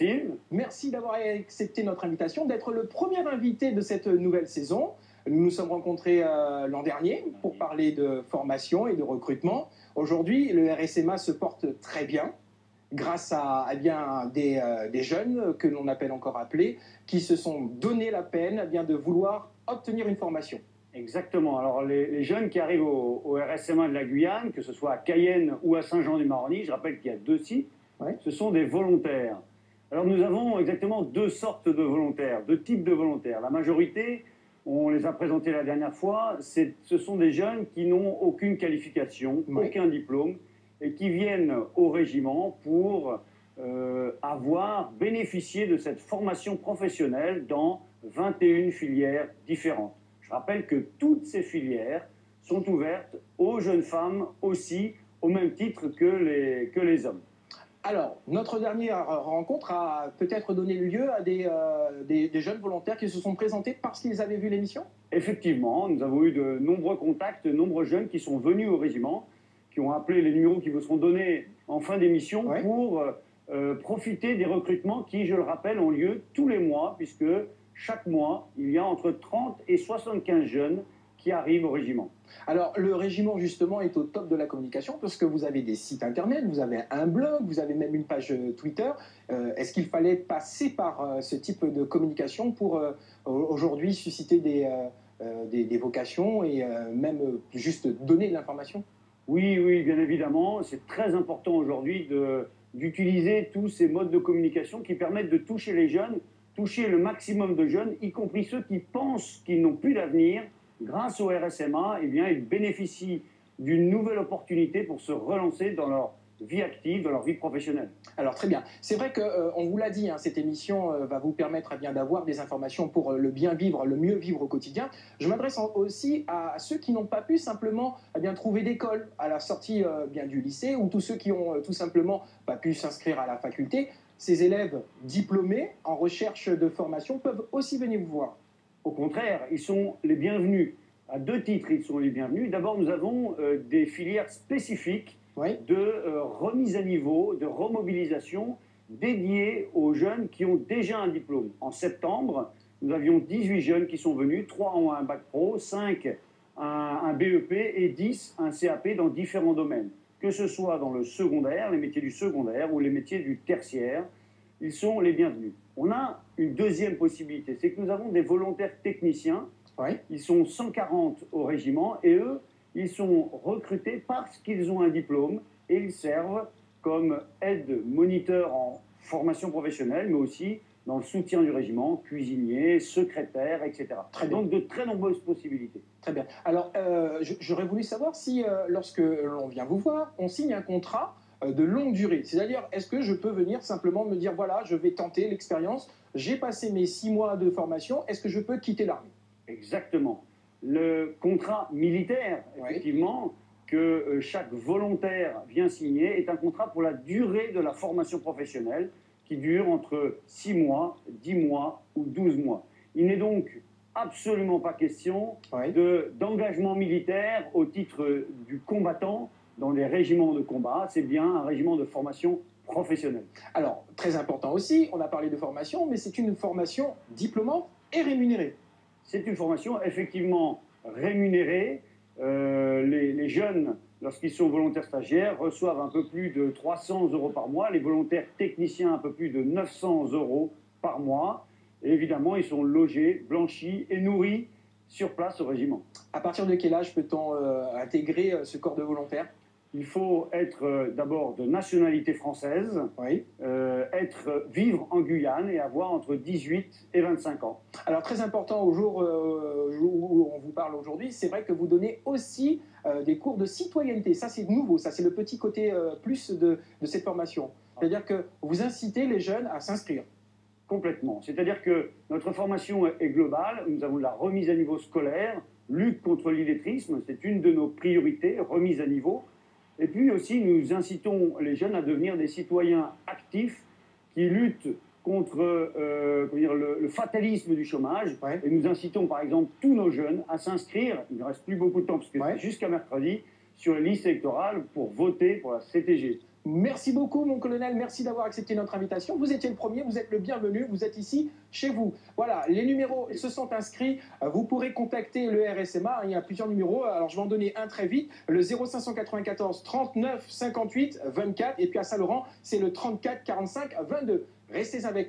Steve, Merci d'avoir accepté notre invitation, d'être le premier invité de cette nouvelle saison. Nous nous sommes rencontrés l'an dernier pour parler de formation et de recrutement. Aujourd'hui, le RSMA se porte très bien grâce à des jeunes que l'on appelle encore appelés, qui se sont donné la peine de vouloir obtenir une formation. exactement. Alors, les jeunes qui arrivent au RSMA de la Guyane, que ce soit à Cayenne ou à Saint-Jean-du-Maroni, je rappelle qu'il y a 2 sites, Ouais. ce sont des volontaires. Alors, nous avons exactement 2 sortes de volontaires, 2 types de volontaires. La majorité, on les a présentés la dernière fois, ce sont des jeunes qui n'ont aucune qualification, Ouais. aucun diplôme, et qui viennent au régiment pour avoir bénéficié de cette formation professionnelle dans 21 filières différentes. Je rappelle que toutes ces filières sont ouvertes aux jeunes femmes aussi, au même titre que les hommes. Alors, notre dernière rencontre a peut-être donné lieu à des jeunes volontaires qui se sont présentés parce qu'ils avaient vu l'émission. Effectivement, nous avons eu de nombreux contacts, de nombreux jeunes qui sont venus au régiment, qui ont appelé les numéros qui vous seront donnés en fin d'émission Ouais. pour profiter des recrutements qui, je le rappelle, ont lieu tous les mois, puisque chaque mois, il y a entre 30 et 75 jeunes qui arrivent au régiment. Alors, le régiment, justement, est au top de la communication parce que vous avez des sites internet, vous avez un blog, vous avez même une page Twitter. Est-ce qu'il fallait passer par ce type de communication pour aujourd'hui susciter des vocations et même juste donner de l'information? Oui, oui, bien évidemment, c'est très important aujourd'hui d'utiliser tous ces modes de communication qui permettent de toucher les jeunes, toucher le maximum de jeunes, y compris ceux qui pensent qu'ils n'ont plus d'avenir. Grâce au RSMA, eh bien, ils bénéficient d'une nouvelle opportunité pour se relancer dans leur vie active, dans leur vie professionnelle. Alors, très bien. C'est vrai qu'on vous l'a dit, hein, cette émission va vous permettre d'avoir des informations pour le bien vivre, le mieux vivre au quotidien. Je m'adresse aussi à ceux qui n'ont pas pu simplement trouver d'école à la sortie du lycée, ou tous ceux qui ont tout simplement pas pu s'inscrire à la faculté. Ces élèves diplômés en recherche de formation peuvent aussi venir vous voir. Au contraire, ils sont les bienvenus. À 2 titres, ils sont les bienvenus. D'abord, nous avons des filières spécifiques Oui. de remise à niveau, de remobilisation dédiées aux jeunes qui ont déjà un diplôme. En septembre, nous avions 18 jeunes qui sont venus, 3 ont un bac pro, 5 un BEP et 10 un CAP dans différents domaines. Que ce soit dans le secondaire, les métiers du secondaire ou les métiers du tertiaire, ils sont les bienvenus. On a une deuxième possibilité, c'est que nous avons des volontaires techniciens. Oui. Ils sont 140 au régiment et eux, ils sont recrutés parce qu'ils ont un diplôme et ils servent comme aide-moniteurs en formation professionnelle, mais aussi dans le soutien du régiment, cuisinier, secrétaire, etc. Très bien. Donc de très nombreuses possibilités. Très bien. Alors, j'aurais voulu savoir si, lorsque l'on vient vous voir, on signe un contrat de longue durée. C'est-à-dire, est-ce que je peux venir simplement me dire, voilà, je vais tenter l'expérience, j'ai passé mes 6 mois de formation, est-ce que je peux quitter l'armée? Exactement. Le contrat militaire, Oui. effectivement, que chaque volontaire vient signer, est un contrat pour la durée de la formation professionnelle qui dure entre 6 mois, 10 mois ou 12 mois. Il n'est donc absolument pas question Oui. d'engagement militaire au titre du combattant dans les régiments de combat. C'est bien un régiment de formation professionnelle. Alors, très important aussi, on a parlé de formation, mais c'est une formation diplômante et rémunérée. C'est une formation effectivement rémunérée. Les jeunes, lorsqu'ils sont volontaires stagiaires, reçoivent un peu plus de 300 € par mois. Les volontaires techniciens, un peu plus de 900 € par mois. Et évidemment, ils sont logés, blanchis et nourris sur place au régiment. À partir de quel âge peut-on intégrer ce corps de volontaires? Il faut être d'abord de nationalité française, Oui. vivre en Guyane et avoir entre 18 et 25 ans. Alors, très important au jour où on vous parle aujourd'hui, c'est vrai que vous donnez aussi des cours de citoyenneté. Ça, c'est nouveau, ça, c'est le petit côté plus de cette formation. C'est-à-dire que vous incitez les jeunes à s'inscrire. Complètement. C'est-à-dire que notre formation est globale. Nous avons la remise à niveau scolaire, lutte contre l'illettrisme, c'est une de nos priorités, remise à niveau. Et puis aussi, nous incitons les jeunes à devenir des citoyens actifs qui luttent contre le fatalisme du chômage. Ouais. Et nous incitons par exemple tous nos jeunes à s'inscrire, il ne reste plus beaucoup de temps parce que Ouais. c'est jusqu'à mercredi, sur les listes électorales pour voter pour la CTG. Merci beaucoup, mon colonel. Merci d'avoir accepté notre invitation. Vous étiez le premier, vous êtes le bienvenu. Vous êtes ici, chez vous. Voilà, les numéros se sont inscrits. Vous pourrez contacter le RSMA. Il y a plusieurs numéros. Alors, je vais en donner un très vite. Le 0594 39 58 24. Et puis à Saint-Laurent, c'est le 34 45 22. Restez avec nous.